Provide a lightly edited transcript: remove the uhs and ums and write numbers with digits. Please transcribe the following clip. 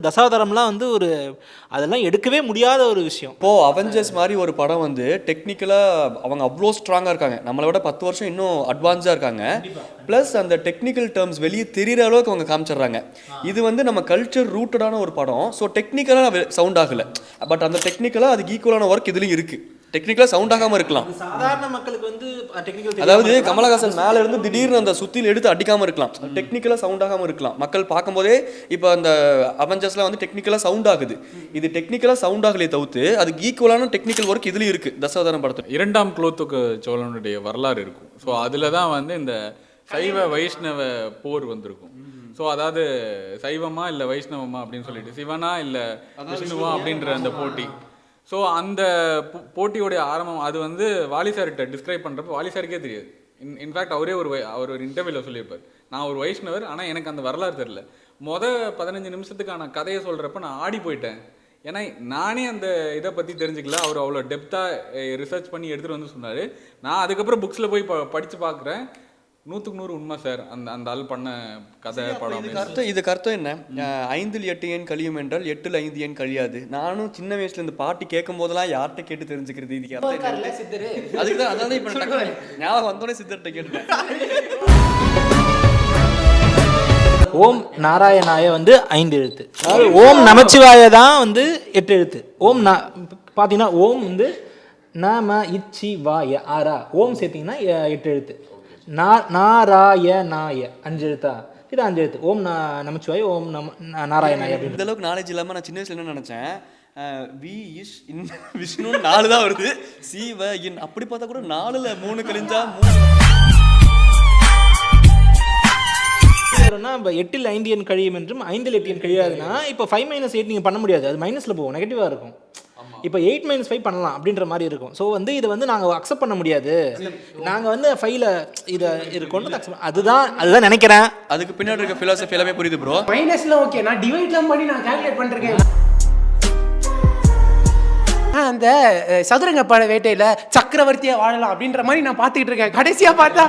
தசாவதாரம்லாம் வந்து அதெல்லாம் எடுக்கவே முடியாத ஒரு விஷயம். இப்போ அவெஞ்சர்ஸ் மாதிரி ஒரு படம் வந்து டெக்னிக்கலா அவங்க அவ்வளோ ஸ்ட்ராங்கா இருக்காங்க, நம்மளை விட 10 வருஷம் இன்னும் அட்வான்ஸா இருக்காங்க. பிளஸ் அந்த டெக்னிக்கல் டேர்ம்ஸ் வெளியே தெரிகிற அளவுக்கு அவங்க காமிச்சிடுறாங்க. இது வந்து நம்ம கல்ச்சர் ரூட்டடான ஒரு படம். ஸோ டெக்னிக்கலாக சவுண்ட் ஆகலை, பட் அந்த டெக்னிக்கலாக அதுக்கு ஈக்குவலான ஒர்க் இதுலையும் இருக்கு. டெக்னிக்கலாக சவுண்ட் ஆகாமல் இருக்கலாம். சாதாரண மக்களுக்கு வந்து டெக்னிக்கல், அதாவது கமலஹாசன் மேல இருந்து திடீர்னு அந்த சுத்தியில் எடுத்து அடிக்காமல் இருக்கலாம், டெக்னிக்கலாக சவுண்ட் ஆகாமல் இருக்கலாம். மக்கள் பார்க்கும்போதே இப்போ அந்த அவெஞ்சர்ஸ்லாம் வந்து டெக்னிக்கலாக சவுண்ட் ஆகுது, இது டெக்னிக்கலாக சவுண்ட் ஆகலையே தவிர்த்து அதுக்கு ஈக்குவலான டெக்னிக்கல் ஒர்க் இதுலையும் இருக்கு. தசாவதாரம் படத்தில் இரண்டாம் குலோத்துங்க சோழனுடைய வரலாறு இருக்கும். ஸோ அதில் தான் வந்து இந்த சைவ வைஷ்ணவ போர் வந்திருக்கும். ஸோ அதாவது சைவமா இல்லை வைஷ்ணவமா அப்படின்னு சொல்லிட்டு, சிவனா இல்லை விஷ்ணுவா அப்படின்ற அந்த போட்டி. ஸோ அந்த போட்டியோடைய ஆரம்பம் அது வந்து வாலி சார்கிட்ட டிஸ்கிரைப் பண்ணுறப்ப வாலி சாருக்கே தெரியாது. இன்ஃபேக்ட் அவர் ஒரு இன்டர்வியூவில் சொல்லியிருப்பார், நான் ஒரு வைஷ்ணவர் ஆனால் எனக்கு அந்த வரலாறு தெரில. 15 நிமிஷத்துக்கான கதையை சொல்கிறப்ப நான் ஆடி போயிட்டேன். ஏன்னா நானே அந்த இதை பற்றி தெரிஞ்சுக்கல. அவர் அவ்வளோ டெப்த்தாக ரிசர்ச் பண்ணி எடுத்துகிட்டு வந்து சொன்னார். நான் அதுக்கப்புறம் புக்ஸில் போய் படித்து பார்க்குறேன். 100க்கு 100 உண்மை சார். அந்த ஆள் பண்ண கதை படம். இதுக்கு அர்த்தம் என்ன? 5ல் 8 ஏன் கழியும் என்றால் 8ல் 5 ஏன் கழியாது. நானும் சின்ன வயசுல இந்த பாட்டி கேட்கும் போதெல்லாம் யார்கிட்ட கேட்டு தெரிஞ்சுக்கிறது இதுக்கு அர்த்தம். அதுக்குதான் அதான் இப்போ ஞாபகம் வந்தோடனே சித்தர்கிட்ட கேட்டுட்டேன். ஓம் நாராயணாய வந்து 5 எழுத்து, அதாவது ஓம் நமச்சிவாய தான் வந்து 8 எழுத்து. பார்த்தீங்கன்னா ஓம் வந்து நம இச்சி வாய ஆரா, ஓம் சேர்த்தீங்கன்னா 8 எழுத்து. நாராயணாய 5 எழுத்தா, இது 5 எழுத்து. ஓம் நமச்சிவாய, ஓம் நாராயணாய. இந்த அளவுக்கு நாலேஜ் இல்லாமல் நான் சின்ன வயசுல என்ன நினைச்சேன், விஷ்ணு 4 தான் வருது, சிவ இன் அப்படி பார்த்தா கூட 4ல் 3 கழிஞ்சா 3. இப்போ 8ல் 5 எண் கழியும் என்றும் 5ல் 8 எண் கழியாதுன்னா இப்போ 5 - 8 நீங்கள் பண்ண முடியாது, அது மைனஸில் போகும், நெகட்டிவாக இருக்கும். இப்போ 8 - 5 பண்ணலாம் அப்படின்ற மாதிரி இருக்கும். ஸோ வந்து இதை வந்து நாங்கள் அக்செப்ட் பண்ண முடியாது, நாங்கள் வந்து 5ல் இதை கொண்டு அக்செப்ட், அதுதான் நினைக்கிறேன். அதுக்கு பின்னாடி இருக்க ஃபிலாசபி எல்லாமே புரியுது ப்ரோ. மைனஸில் ஓகே, நான் டிவைட்லாம் பண்ணி நான் கால்குலேட் பண்ணிருக்கேன். அந்த சதுரங்க பட வேட்டையில் சக்கரவர்த்தியாக வாழலாம் அப்படின்ற மாதிரி நான் பார்த்துக்கிட்டு இருக்கேன். கடைசியாக பார்த்தா